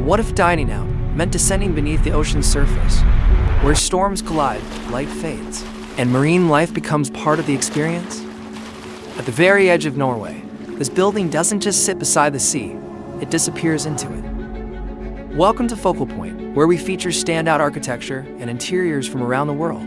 What if dining out meant descending beneath the ocean's surface, where storms collide, light fades, and marine life becomes part of the experience? At the very edge of Norway, this building doesn't just sit beside the sea, it disappears into it. Welcome to Focal Point, where we feature standout architecture and interiors from around the world.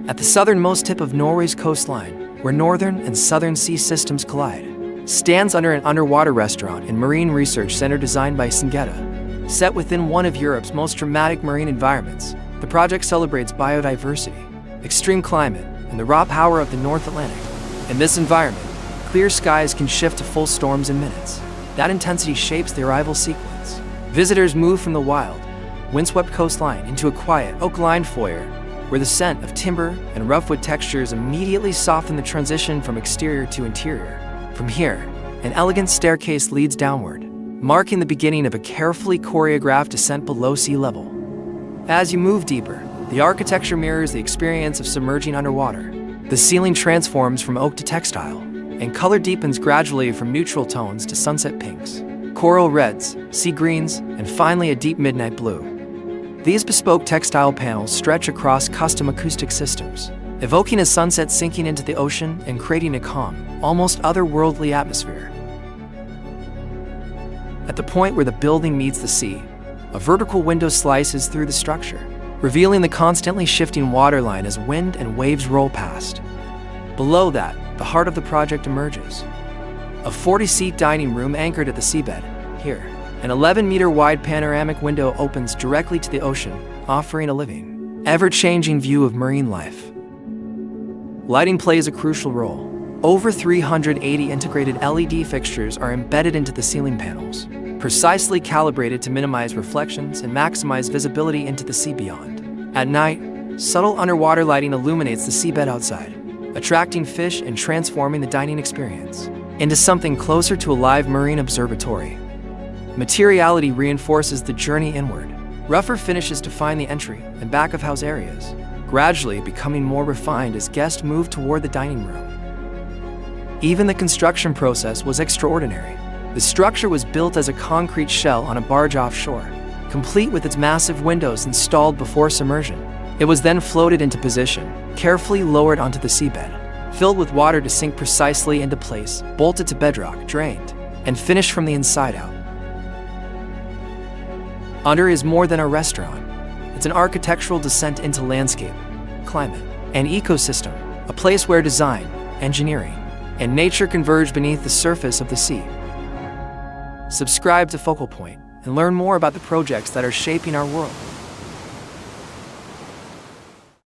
At the southernmost tip of Norway's coastline, where northern and southern sea systems collide, stands under an underwater restaurant and marine research center designed by Singeta. Set within one of Europe's most dramatic marine environments, the project celebrates biodiversity, extreme climate, and the raw power of the North Atlantic. In this environment, clear skies can shift to full storms in minutes. That intensity shapes the arrival sequence. Visitors move from the wild, windswept coastline into a quiet, oak-lined foyer, where the scent of timber and roughwood textures immediately soften the transition from exterior to interior. From here, an elegant staircase leads downward, marking the beginning of a carefully choreographed descent below sea level. As you move deeper, the architecture mirrors the experience of submerging underwater. The ceiling transforms from oak to textile, and color deepens gradually from neutral tones to sunset pinks, coral reds, sea greens, and finally a deep midnight blue. These bespoke textile panels stretch across custom acoustic systems, evoking a sunset sinking into the ocean and creating a calm, almost otherworldly atmosphere. At the point where the building meets the sea, a vertical window slices through the structure, revealing the constantly shifting waterline as wind and waves roll past. Below that, the heart of the project emerges. A 40-seat dining room anchored at the seabed. Here, an 11-meter-wide panoramic window opens directly to the ocean, offering a living, ever-changing view of marine life. Lighting plays a crucial role. Over 380 integrated LED fixtures are embedded into the ceiling panels, precisely calibrated to minimize reflections and maximize visibility into the sea beyond. At night, subtle underwater lighting illuminates the seabed outside, attracting fish and transforming the dining experience into something closer to a live marine observatory. Materiality reinforces the journey inward. Rougher finishes define the entry and back-of-house areas, gradually becoming more refined as guests move toward the dining room. Even the construction process was extraordinary. The structure was built as a concrete shell on a barge offshore, complete with its massive windows installed before submersion. It was then floated into position, carefully lowered onto the seabed, filled with water to sink precisely into place, bolted to bedrock, drained, and finished from the inside out. Under is more than a restaurant. It's an architectural descent into landscape, climate, and ecosystem, a place where design, engineering, and nature converge beneath the surface of the sea. Subscribe to Focal Point and learn more about the projects that are shaping our world.